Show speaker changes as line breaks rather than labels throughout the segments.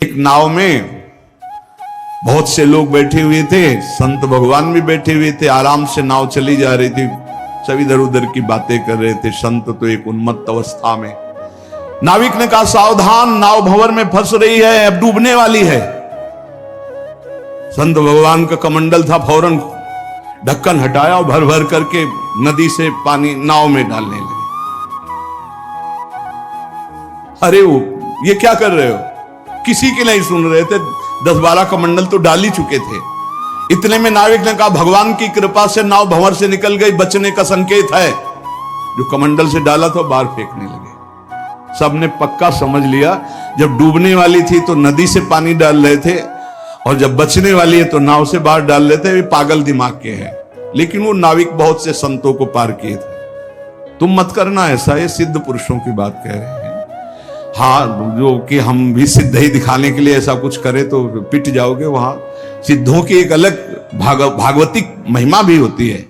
एक नाव में बहुत से लोग बैठे हुए थे, संत भगवान भी बैठे हुए थे। आराम से नाव चली जा रही थी, सब इधर उधर की बातें कर रहे थे। संत तो एक उन्मत्त अवस्था में। नाविक ने कहा, सावधान, नाव भंवर में फंस रही है, अब डूबने वाली है। संत भगवान का कमंडल था, फौरन ढक्कन हटाया और भर भर करके नदी से पानी नाव में डालने लगे। अरे वो ये क्या कर रहे हो? किसी की नहीं सुन रहे थे। 10-12 कमंडल तो डाल ही चुके थे। इतने में नाविक ने कहा, भगवान की कृपा से नाव भंवर से निकल गई, बचने का संकेत है। जो कमंडल से डाला था बाहर फेंकने लगे। सबने पक्का समझ लिया, जब डूबने वाली थी तो नदी से पानी डाल रहे थे, और जब बचने वाली है तो नाव से बाहर डाल रहे थे। वे पागल दिमाग के हैं। लेकिन वो नाविक बहुत से संतों को पार किए थे। तुम मत करना ऐसा, ये सिद्ध पुरुषों की बात कह रहे हैं। हाँ, जो कि हम भी सिद्ध ही दिखाने के लिए ऐसा कुछ करें तो पिट जाओगे। वहां सिद्धों की एक अलग भागवतिक महिमा भी होती है।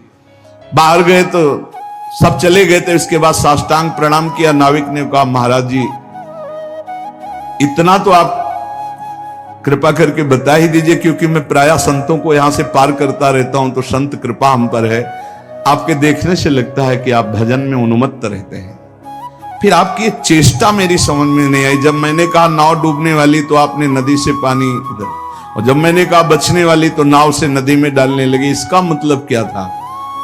बाहर गए तो सब चले गए थे। इसके बाद साष्टांग प्रणाम किया। नाविक ने कहा, महाराज जी, इतना तो आप कृपा करके बता ही दीजिए, क्योंकि मैं प्रायः संतों को यहां से पार करता रहता हूं, तो संत कृपा हम पर है। आपके देखने से लगता है कि आप भजन में उन्मत्त रहते हैं। फिर आपकी एक चेष्टा मेरी समझ में नहीं आई। जब मैंने कहा नाव डूबने वाली तो आपने नदी से पानी इधर, और जब मैंने कहा बचने वाली तो नाव से नदी में डालने लगी। इसका मतलब क्या था?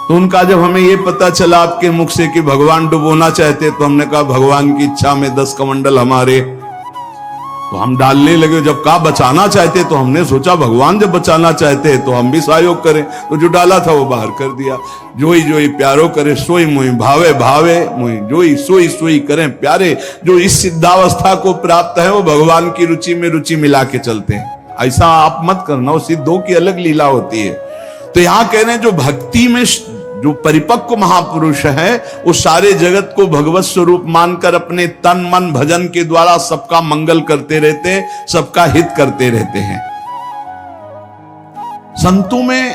तो उनका जब हमें यह पता चला आपके मुख से कि भगवान डुबोना चाहते, तो हमने कहा भगवान की इच्छा में 10 कमंडल हमारे, तो हम डालने लगे। जब कहा बचाना चाहते, तो हमने सोचा भगवान जब बचाना चाहते हैं तो हम भी सहयोग करें। तो जो डाला था वो बाहर कर दिया। जोई जोई प्यारो करे सोई मोई, भावे भावे मोई, जोई सोई सोई करें प्यारे। जो इस सिद्धावस्था को प्राप्त है वो भगवान की रुचि में रुचि मिला के चलते हैं। ऐसा आप मत करना, वो सिद्धों की अलग लीला होती है। तो यहां कह रहे हैं, जो भक्ति में जो परिपक्व महापुरुष है, वो सारे जगत को भगवत स्वरूप मानकर अपने तन मन भजन के द्वारा सबका मंगल करते रहते हैं, सबका हित करते रहते हैं। संतों में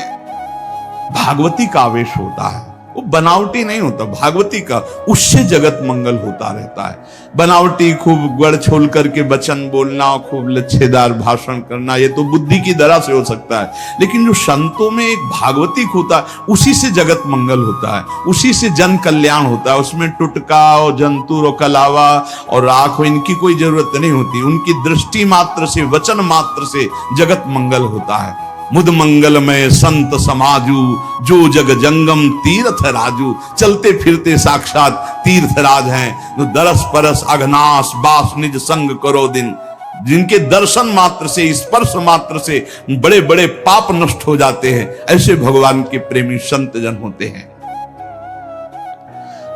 भागवती का आवेश होता है, वो बनावटी नहीं होता। भागवती का, उससे जगत मंगल होता रहता है। बनावटी खूब गड़ छोल करके वचन बोलना, खूब लच्छेदार भाषण करना, ये तो बुद्धि की दरा से हो सकता है। लेकिन जो संतों में एक भागवतिक होता है, उसी से जगत मंगल होता है, उसी से जन कल्याण होता है। उसमें टुटका और जंतुर और कलावा और राख, इनकी कोई जरूरत नहीं होती। उनकी दृष्टि मात्र से, वचन मात्र से जगत मंगल होता है। मुद मंगलमय संत समाजू, जो जग जंगम तीर्थ राजू। चलते फिरते साक्षात तीर्थराज हैं, जो दरस परस अघनाश बास निज संग करो दिन। जिनके दर्शन मात्र से, स्पर्श मात्र से बड़े बड़े पाप नष्ट हो जाते हैं, ऐसे भगवान के प्रेमी संत जन होते हैं।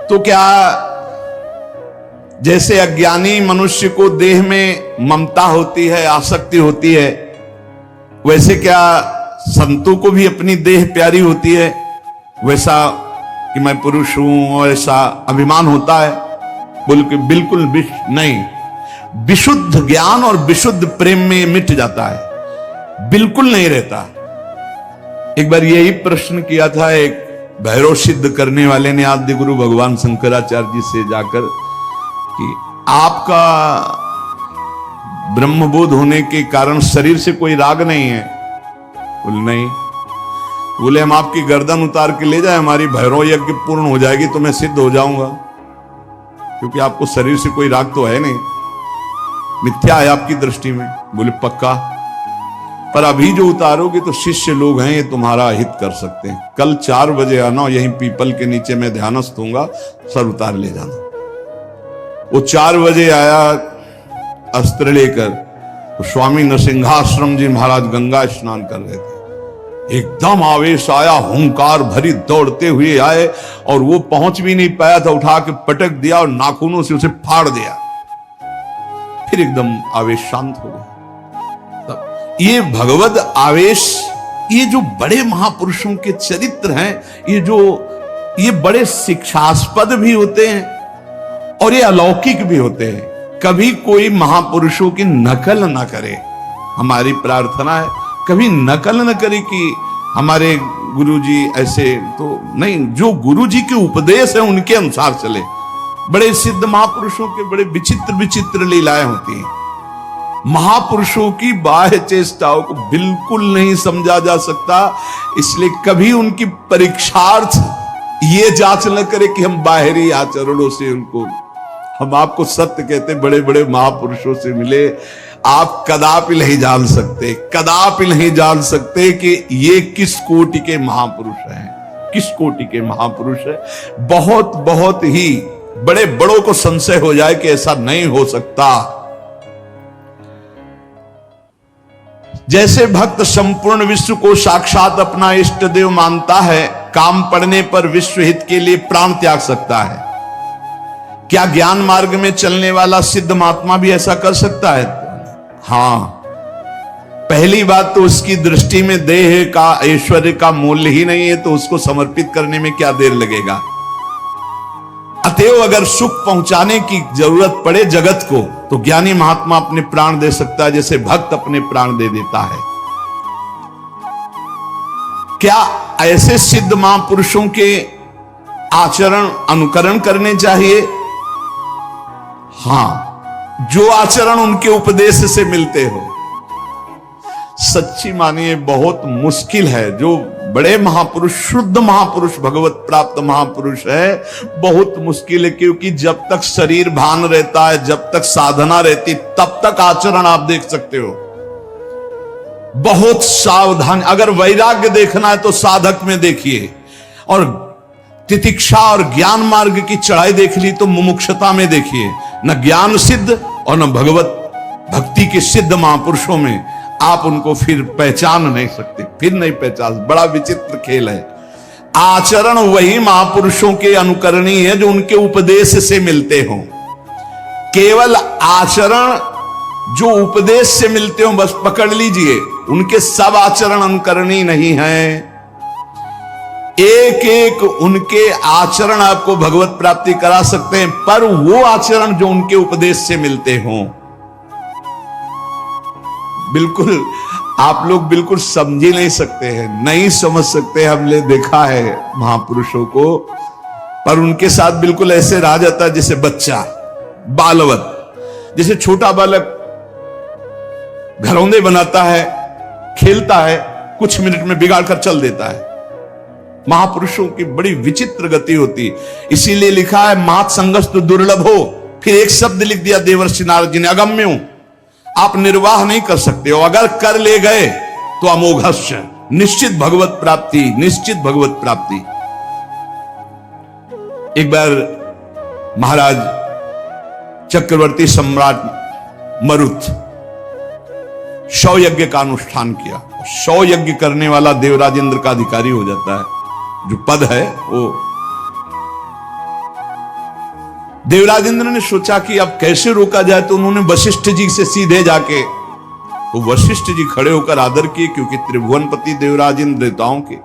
तो क्या जैसे अज्ञानी मनुष्य को देह में ममता होती है, आसक्ति होती है, वैसे क्या संतों को भी अपनी देह प्यारी होती है? वैसा कि मैं पुरुष हूं और ऐसा अभिमान होता है? बोल के बिल्कुल नहीं। विशुद्ध ज्ञान और विशुद्ध प्रेम में मिट जाता है, बिल्कुल नहीं रहता। एक बार यही प्रश्न किया था एक भैरव सिद्ध करने वाले ने आद्य गुरु भगवान शंकराचार्य जी से जाकर कि आपका ब्रह्मबोध होने के कारण शरीर से कोई राग नहीं है? बोले नहीं। बोले हम आपकी गर्दन उतार के ले जाए, हमारी भैरव यज्ञ पूर्ण हो जाएगी तो मैं सिद्ध हो जाऊंगा, क्योंकि आपको शरीर से कोई राग तो है नहीं, मिथ्या है आपकी दृष्टि में। बोले पक्का, पर अभी जो उतारोगे तो शिष्य लोग हैं, ये तुम्हारा हित कर सकते हैं। कल 4 बजे आना, यहीं पीपल के नीचे मैं ध्यानस्थ होऊंगा, सर उतार ले जाना। वो 4 बजे आया अस्त्र लेकर, तो स्वामी नरसिंहाश्रम जी महाराज गंगा स्नान कर रहे थे। एकदम आवेश आया, हुंकार भरी दौड़ते हुए आए, और वो पहुंच भी नहीं पाया था, उठा के पटक दिया और नाखूनों से उसे फाड़ दिया। फिर एकदम आवेश शांत हो गया। तब ये भगवद आवेश, ये जो बड़े महापुरुषों के चरित्र हैं, ये बड़े शिक्षास्पद भी होते हैं और ये अलौकिक भी होते हैं। कभी कोई महापुरुषों की नकल ना करे, हमारी प्रार्थना है। कभी नकल न करे कि हमारे गुरुजी ऐसे, तो नहीं, जो गुरुजी के उपदेश है उनके अनुसार चले। बड़े सिद्ध महापुरुषों के बड़े विचित्र विचित्र लीलाएं होती हैं। महापुरुषों की बाह्य चेष्टाओं को बिल्कुल नहीं समझा जा सकता, इसलिए कभी उनकी परीक्षार्थ ये जांच न करे कि हम बाहरी आचरणों से उनको, हम आपको सत्य कहते, बड़े बड़े महापुरुषों से मिले, आप कदापि नहीं जान सकते, कदापि नहीं जान सकते कि ये किस कोटि के महापुरुष हैं, किस कोटि के महापुरुष है। बहुत बहुत ही बड़े बड़ों को संशय हो जाए कि ऐसा नहीं हो सकता। जैसे भक्त संपूर्ण विश्व को साक्षात अपना इष्ट देव मानता है, काम पड़ने पर विश्व हित के लिए प्राण त्याग सकता है, क्या ज्ञान मार्ग में चलने वाला सिद्ध महात्मा भी ऐसा कर सकता है? हां, पहली बात तो उसकी दृष्टि में देह का, ऐश्वर्य का मूल्य ही नहीं है, तो उसको समर्पित करने में क्या देर लगेगा। अतएव अगर सुख पहुंचाने की जरूरत पड़े जगत को, तो ज्ञानी महात्मा अपने प्राण दे सकता है, जैसे भक्त अपने प्राण दे देता है। क्या ऐसे सिद्ध महापुरुषों के आचरण अनुकरण करने चाहिए? हां, जो आचरण उनके उपदेश से मिलते हो। सच्ची मानिए बहुत मुश्किल है, जो बड़े महापुरुष, शुद्ध महापुरुष, भगवत प्राप्त महापुरुष है, बहुत मुश्किल है, क्योंकि जब तक शरीर भान रहता है, जब तक साधना रहती, तब तक आचरण आप देख सकते हो। बहुत सावधान, अगर वैराग्य देखना है तो साधक में देखिए, और तितिक्षा और ज्ञान मार्ग की चढ़ाई देख ली तो मुमुक्षता में देखिए। न ज्ञान सिद्ध और न भगवत भक्ति के सिद्ध महापुरुषों में आप उनको फिर पहचान नहीं सकते, फिर नहीं पहचान। बड़ा विचित्र खेल है। आचरण वही महापुरुषों के अनुकरणीय है जो उनके उपदेश से मिलते हों। केवल आचरण जो उपदेश से मिलते हो बस पकड़ लीजिए, उनके सब आचरण अनुकरणीय नहीं है। एक एक उनके आचरण आपको भगवत प्राप्ति करा सकते हैं, पर वो आचरण जो उनके उपदेश से मिलते हों, बिल्कुल आप लोग बिल्कुल समझ ही नहीं सकते हैं, नहीं समझ सकते। हमने देखा है महापुरुषों को, पर उनके साथ बिल्कुल ऐसे रहा जाता है जैसे बच्चा, बालवत। जैसे छोटा बालक घरौंदे बनाता है, खेलता है, कुछ मिनट में बिगाड़ कर चल देता है। महापुरुषों की बड़ी विचित्र गति होती, इसीलिए लिखा है मात संगस्त दुर्लभ हो। फिर एक शब्द लिख दिया देवर्षि नारद जी ने, अगम्य हूं, आप निर्वाह नहीं कर सकते हो, अगर कर ले गए तो अमोघस्य, निश्चित भगवत प्राप्ति, निश्चित भगवत प्राप्ति। एक बार महाराज चक्रवर्ती सम्राट मरुत 100 यज्ञ का अनुष्ठान किया। 100 यज्ञ करने वाला देवराज इंद्र का अधिकारी हो जाता है, जो पद है वो। देवराज इंद्र ने सोचा कि अब कैसे रोका जाए, तो उन्होंने वशिष्ठ जी से सीधे जाके, तो वशिष्ठ जी खड़े होकर आदर किए, क्योंकि त्रिभुवनपति देवराज इंद्र देवताओं के।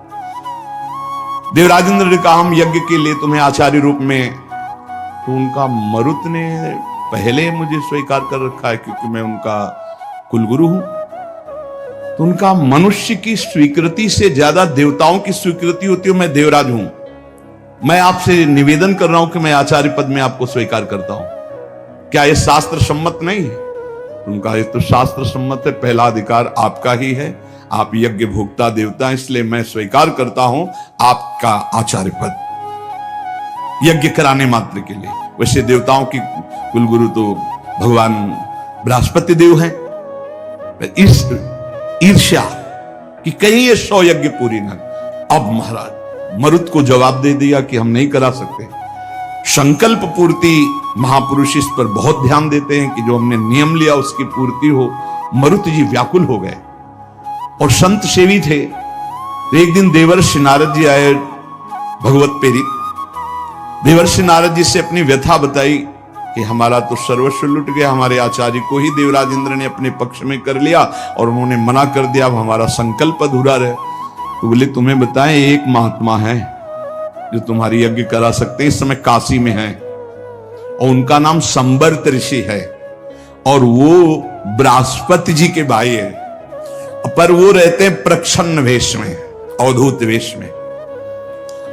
देवराज इंद्र ने कहा हम यज्ञ के लिए तुम्हें आचार्य रूप में, तो उनका मरुत ने पहले मुझे स्वीकार कर रखा है, क्योंकि मैं उनका कुलगुरु हूं। तो उनका मनुष्य की स्वीकृति से ज्यादा देवताओं की स्वीकृति होती है, मैं देवराज हूं, मैं आपसे निवेदन कर रहा हूं कि मैं आचार्य पद में आपको स्वीकार करता हूं, क्या यह शास्त्र सम्मत नहीं है? उनका ये तो शास्त्र सम्मत है, पहला अधिकार आपका ही है, आप यज्ञ भोक्ता देवता हैं, इसलिए मैं स्वीकार करता हूं आपका आचार्य पद यज्ञ कराने मात्र के लिए। वैसे देवताओं की कुलगुरु तो भगवान बृहस्पति देव हैं। इस ईर्ष्या कि कहीं ये 100 यज्ञ पूरी ना। अब महाराज मरुत को जवाब दे दिया कि हम नहीं करा सकते। संकल्प पूर्ति महापुरुष इस पर बहुत ध्यान देते हैं कि जो हमने नियम लिया उसकी पूर्ति हो। मरुत जी व्याकुल हो गए और संत सेवी थे। एक दिन देवर्षि नारद जी आए, भगवत प्रेरित। देवर्षि नारद जी से अपनी व्यथा बताई कि हमारा तो सर्वस्व लुट गया, हमारे आचार्य को ही देवराज इंद्र ने अपने पक्ष में कर लिया और उन्होंने मना कर दिया, अब हमारा संकल्प अधूरा रहे। तो बोले तुम्हें बताएं, एक महात्मा है जो तुम्हारी यज्ञ करा सकते हैं, इस समय काशी में है और उनका नाम संबर्त ऋषि है और वो बृहस्पति जी के भाई है, पर वो रहते हैं प्रच्छन्न वेश में, अवधूत वेश में।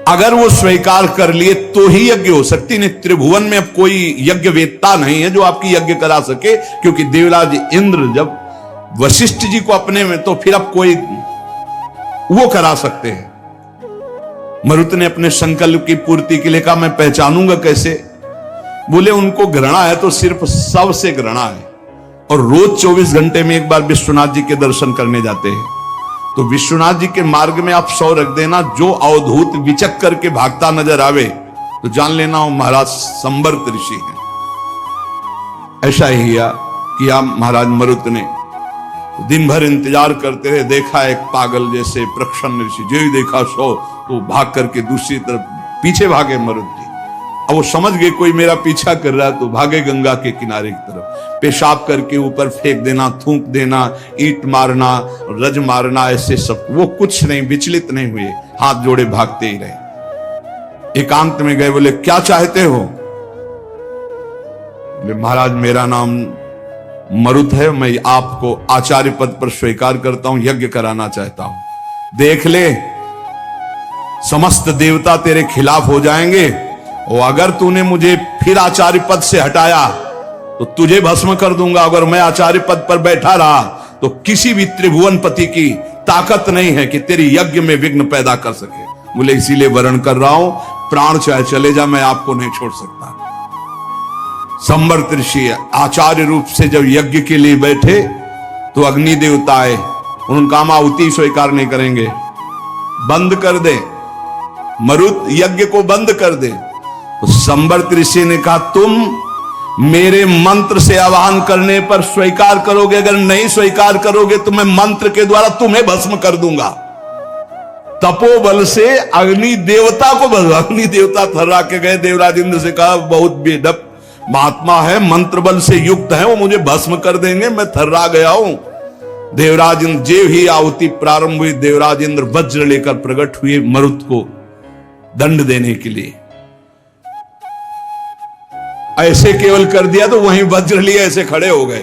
अगर वो स्वीकार कर लिए तो ही यज्ञ हो सकती, नहीं त्रिभुवन में अब कोई यज्ञ वेत्ता नहीं है जो आपकी यज्ञ करा सके, क्योंकि देवराज इंद्र जब वशिष्ठ जी को अपने में, तो फिर अब कोई वो करा सकते हैं। मरुत ने अपने संकल्प की पूर्ति के लिए कहा मैं पहचानूंगा कैसे? बोले उनको घृणा है तो सिर्फ सबसे घृणा है, और रोज 24 घंटे में एक बार विश्वनाथ जी के दर्शन करने जाते हैं। तो विश्वनाथ जी के मार्ग में आप 100 रख देना, जो अवधूत विचक करके भागता नजर आवे तो जान लेना वो महाराज संवर्त ऋषि हैं। ऐसा ही किया महाराज मरुत ने। दिन भर इंतजार करते रहे, देखा एक पागल जैसे प्रक्षण ऋषि, जो ही देखा सो तो भाग करके दूसरी तरफ पीछे भागे मरुत जी। अब वो समझ गए कोई मेरा पीछा कर रहा है, तो भागे गंगा के किनारे की तरफ। पेशाब करके ऊपर फेंक देना, थूक देना, ईंट मारना, रज मारना, ऐसे सब। वो कुछ नहीं, विचलित नहीं हुए, हाथ जोड़े भागते ही रहे। एकांत में गए, बोले क्या चाहते हो? बोले महाराज मेरा नाम मरुत है, मैं आपको आचार्य पद पर स्वीकार करता हूं, यज्ञ कराना चाहता हूं। देख ले समस्त देवता तेरे खिलाफ हो जाएंगे, और अगर तूने मुझे फिर आचार्य पद से हटाया तो तुझे भस्म कर दूंगा। अगर मैं आचार्य पद पर बैठा रहा तो किसी भी त्रिभुवनपति की ताकत नहीं है कि तेरी यज्ञ में विघ्न पैदा कर सके। बोले इसीलिए वर्ण कर रहा हूं, प्राण चाहे चले जा, मैं आपको नहीं छोड़ सकता। संवर्त ऋषि आचार्य रूप से जब यज्ञ के लिए बैठे तो अग्नि देवता आए, उनका आहुति स्वीकार नहीं करेंगे, बंद कर दे मरुत, यज्ञ को बंद कर दे। तो संवर्त ऋषि ने कहा तुम मेरे मंत्र से आवाहन करने पर स्वीकार करोगे, अगर नहीं स्वीकार करोगे तो मैं मंत्र के द्वारा तुम्हें भस्म कर दूंगा। तपोबल से अग्नि देवता को अग्नि देवता थर्रा के गए, देवराज इंद्र से कहा बहुत बेढप महात्मा है, मंत्र बल से युक्त है, वो मुझे भस्म कर देंगे, मैं थर्रा गया हूं। देवराज इंद्र जेव ही आहुति प्रारंभ हुई, देवराज इंद्र वज्र लेकर प्रकट हुए मरुत को दंड देने के लिए। ऐसे केवल कर दिया तो वहीं वज्र लिए ऐसे खड़े हो गए।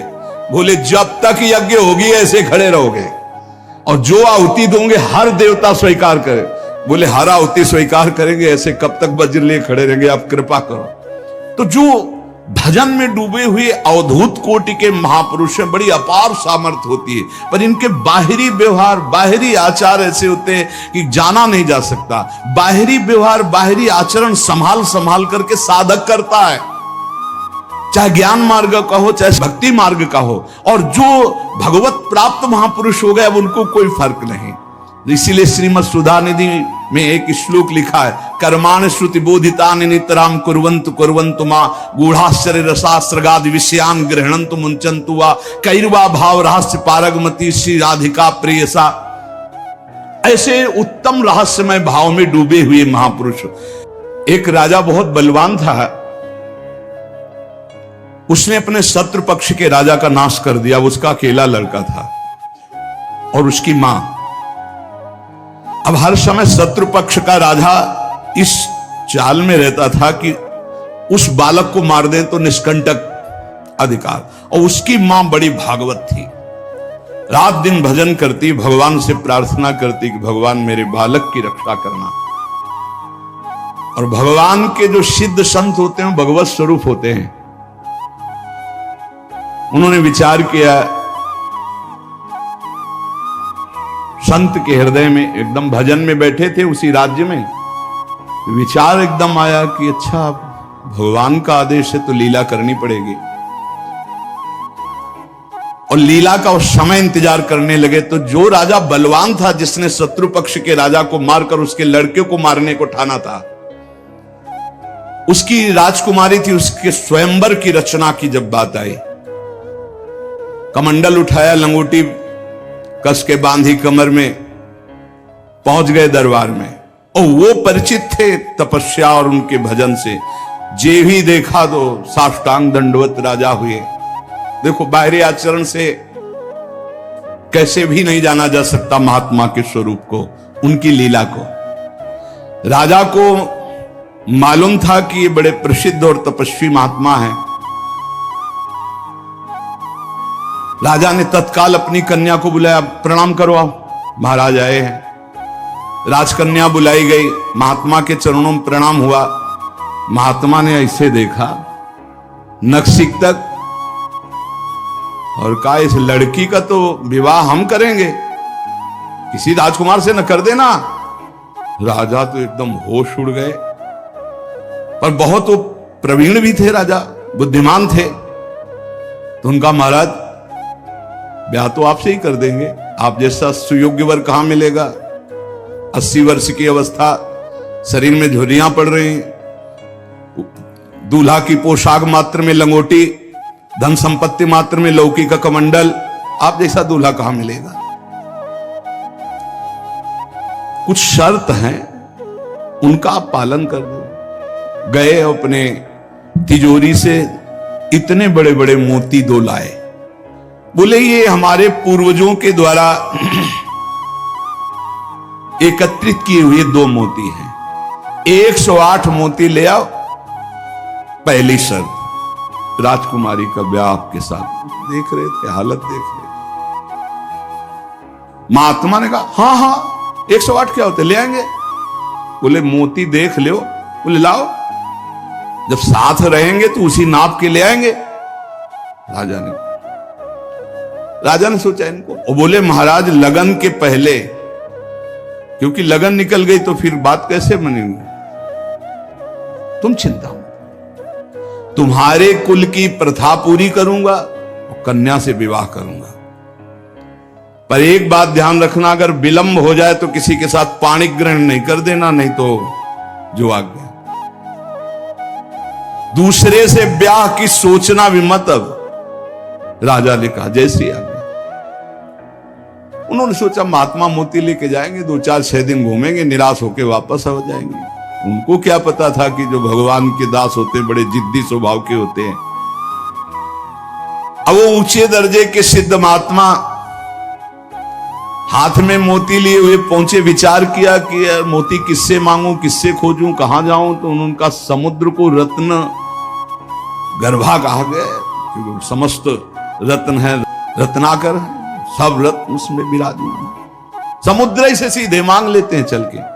बोले जब तक यज्ञ होगी ऐसे खड़े रहोगे, और जो आहुति दोगे हर देवता स्वीकार करे। बोले हर आहुति स्वीकार करेंगे, ऐसे कब तक वज्र लिए खड़े रहेंगे, आप कृपा करो। तो जो भजन में डूबे हुए अवधूत कोटि के महापुरुष हैं, बड़ी अपार सामर्थ्य होती है, पर इनके बाहरी व्यवहार, बाहरी आचार ऐसे होते हैं कि जाना नहीं जा सकता। बाहरी व्यवहार, बाहरी आचरण संभाल संभाल करके साधक करता है, चाहे ज्ञान मार्ग का हो चाहे भक्ति मार्ग का हो। और जो भगवत प्राप्त महापुरुष हो गए अब उनको कोई फर्क नहीं। इसीलिए श्रीमद् सुधा निधि में एक श्लोक लिखा है, कर्माण श्रुति बोधितानि नितराम कुर्वन्तु कुर्वन्तु मां गूढ़ाश्चर्य रसास्त्रगादि विषयान गृह्णन्तु मुंचन्तु वा कैर्वा भाव रहस्य पारगमती श्री राधिका प्रेयसा। ऐसे उत्तम रहस्यमय भाव में डूबे हुए महापुरुष। एक राजा बहुत बलवान था, उसने अपने शत्रु पक्ष के राजा का नाश कर दिया। उसका अकेला लड़का था और उसकी मां। अब हर समय शत्रु पक्ष का राजा इस चाल में रहता था कि उस बालक को मार दें तो निष्कंटक अधिकार। और उसकी मां बड़ी भागवत थी, रात दिन भजन करती, भगवान से प्रार्थना करती कि भगवान मेरे बालक की रक्षा करना। और भगवान के जो सिद्ध संत होते हैं भगवत स्वरूप होते हैं। उन्होंने विचार किया, संत के हृदय में, एकदम भजन में बैठे थे उसी राज्य में, विचार एकदम आया कि अच्छा भगवान का आदेश है तो लीला करनी पड़ेगी। और लीला का उस समय इंतजार करने लगे। तो जो राजा बलवान था, जिसने शत्रु पक्ष के राजा को मारकर उसके लड़के को मारने को ठाना था, उसकी राजकुमारी थी, उसके स्वयंवर की रचना की जब बात आई, कमंडल उठाया, लंगोटी कस के बांधी कमर में, पहुंच गए दरबार में। और वो परिचित थे तपस्या और उनके भजन से, जे भी देखा तो साष्टांग दंडवत राजा हुए। देखो बाहरी आचरण से कैसे भी नहीं जाना जा सकता महात्मा के स्वरूप को, उनकी लीला को। राजा को मालूम था कि ये बड़े प्रसिद्ध और तपस्वी महात्मा हैं। राजा ने तत्काल अपनी कन्या को बुलाया, प्रणाम करो, महाराज आए हैं। राजकन्या बुलाई गई, महात्मा के चरणों में प्रणाम हुआ। महात्मा ने ऐसे देखा नक्सिक तक और कहा, इस लड़की का तो विवाह हम करेंगे, किसी राजकुमार से न कर देना। राजा तो एकदम होश उड़ गए, पर बहुत वो प्रवीण भी थे, राजा बुद्धिमान थे। तो उनका, महाराज ब्याह तो आपसे ही कर देंगे, आप जैसा सुयोग्य वर कहां मिलेगा। 80 वर्ष की अवस्था, शरीर में झुर्रियां पड़ रही, दूल्हा की पोशाक मात्र में लंगोटी, धन संपत्ति मात्र में लौकी का कमंडल, आप जैसा दूल्हा कहां मिलेगा। कुछ शर्त हैं, उनका आप पालन कर दो। गए अपने तिजोरी से इतने बड़े बड़े मोती 2 लाए। बोले ये हमारे पूर्वजों के द्वारा एकत्रित किए हुए 2 मोती हैं, 108 मोती ले आओ। पहली शर्त, राजकुमारी का ब्याह आपके साथ। देख रहे थे, हालत देख रहे। महात्मा ने कहा, हाँ हाँ 108 क्या होते, ले आएंगे। बोले मोती देख लो। बोले लाओ, जब साथ रहेंगे तो उसी नाप के ले आएंगे। राजा ने सोचा इनको, और बोले महाराज लगन के पहले, क्योंकि लगन निकल गई तो फिर बात कैसे बनेगी। तुम चिंता मत, तुम्हारे कुल की प्रथा पूरी करूंगा और कन्या से विवाह करूंगा। पर एक बात ध्यान रखना, अगर विलंब हो जाए तो किसी के साथ पाणिक ग्रहण नहीं कर देना, नहीं तो जो आ गया। दूसरे से ब्याह की सोचना भी मत। अब राजा ने कहा जैसी आ गया। उन्होंने सोचा महात्मा मोती लेके जाएंगे, 2-4-6 दिन घूमेंगे, निराश होकर वापस आ जाएंगे। उनको क्या पता था कि जो भगवान के दास होते हैं बड़े जिद्दी स्वभाव के होते हैं। अब वो ऊंचे दर्जे के सिद्ध महात्मा हाथ में मोती लिए हुए पहुंचे। विचार किया कि यार मोती किससे मांगूं, किससे खोजूं, कहां जाऊं। तो उनका समुद्र को रत्न गर्भा कहा गया, क्योंकि समस्त रत्न है, रत्नाकर है, सब रत्न उसमें विराजमान। समुद्र ही से सीधे मांग लेते हैं चल के।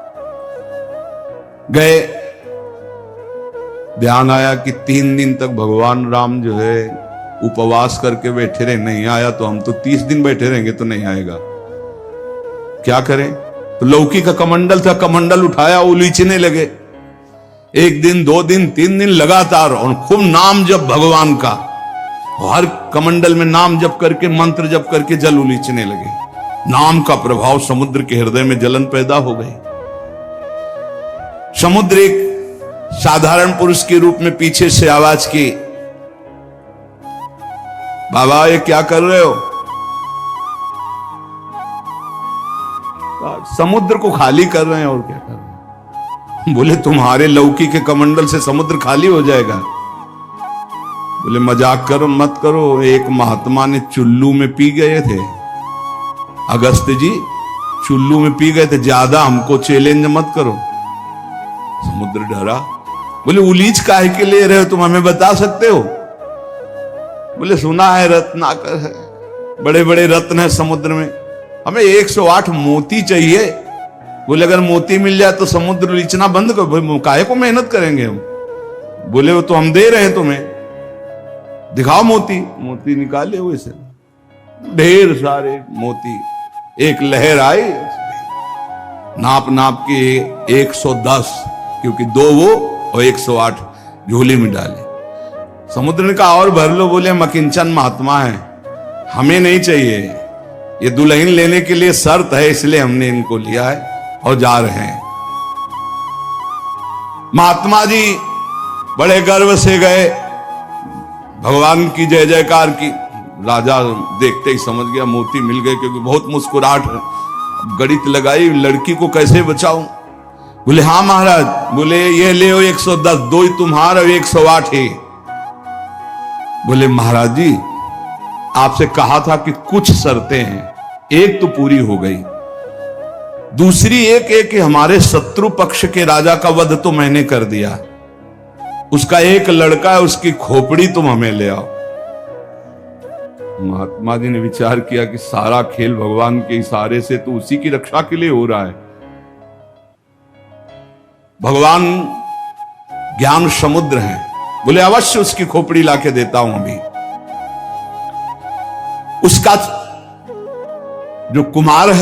गए, ध्यान आया कि 3 दिन तक भगवान राम जो है उपवास करके बैठे रहे, नहीं आया तो हम तो 30 दिन बैठे रहेंगे तो नहीं आएगा, क्या करें। तो लौकी का कमंडल था, कमंडल उठाया, उलीचने लगे। 1 दिन 2 दिन 3 दिन लगातार, और खूब नाम जप भगवान का, हर कमंडल में नाम जप करके, मंत्र जप करके जल उलीचने लगे। नाम का प्रभाव समुद्र के हृदय में जलन पैदा हो गई। समुद्र एक साधारण पुरुष के रूप में पीछे से आवाज की, बाबा ये क्या कर रहे हो। समुद्र को खाली कर रहे हैं, और क्या कर रहे हैं। बोले तुम्हारे लौकी के कमंडल से समुद्र खाली हो जाएगा। बोले मजाक करो मत करो, एक महात्मा ने चुल्लू में पी गए थे, अगस्त जी चुल्लू में पी गए थे, ज्यादा हमको चैलेंज मत करो। समुद्र डरा। बोले उलीच काहे के ले रहे हो, तुम हमें बता सकते हो। बोले सुना है रत्नाकर है, बड़े बड़े रत्न है समुद्र में, हमें 108 मोती चाहिए। बोले अगर मोती मिल जाए तो समुद्र उलीचना बंद करो, काहे को मेहनत करेंगे हम। बोले वो तो हम दे रहे हैं तुम्हें, दिखाओ मोती। मोती निकाले हुए से ढेर सारे मोती, एक लहर आई, नाप नाप के 110, क्योंकि 2 वो और 108 झोली में डाले। समुद्र ने कहा और भर लो। बोले मकिंचन महात्मा है, हमें नहीं चाहिए, ये दुल्हन लेने के लिए शर्त है, इसलिए हमने इनको लिया है और जा रहे हैं। महात्मा जी बड़े गर्व से गए, भगवान की जय जयकार की। राजा देखते ही समझ गया मोती मिल गए, क्योंकि बहुत मुस्कुराहट है। गणित लगाई, लड़की को कैसे बचाऊं। बोले हाँ महाराज। बोले ये ले 110, 2 ही तुम्हारा, 108 है। बोले महाराज जी आपसे कहा था कि कुछ शर्तें हैं, एक तो पूरी हो गई, दूसरी एक कि हमारे शत्रु पक्ष के राजा का वध तो मैंने कर दिया, उसका एक लड़का है, उसकी खोपड़ी तुम हमें ले आओ। महात्मा जी ने विचार किया कि सारा खेल भगवान के इशारे से तो उसी की रक्षा के लिए हो रहा है, भगवान ज्ञान समुद्र हैं। बोले अवश्य उसकी खोपड़ी लाके देता हूं अभी। उसका जो कुमार है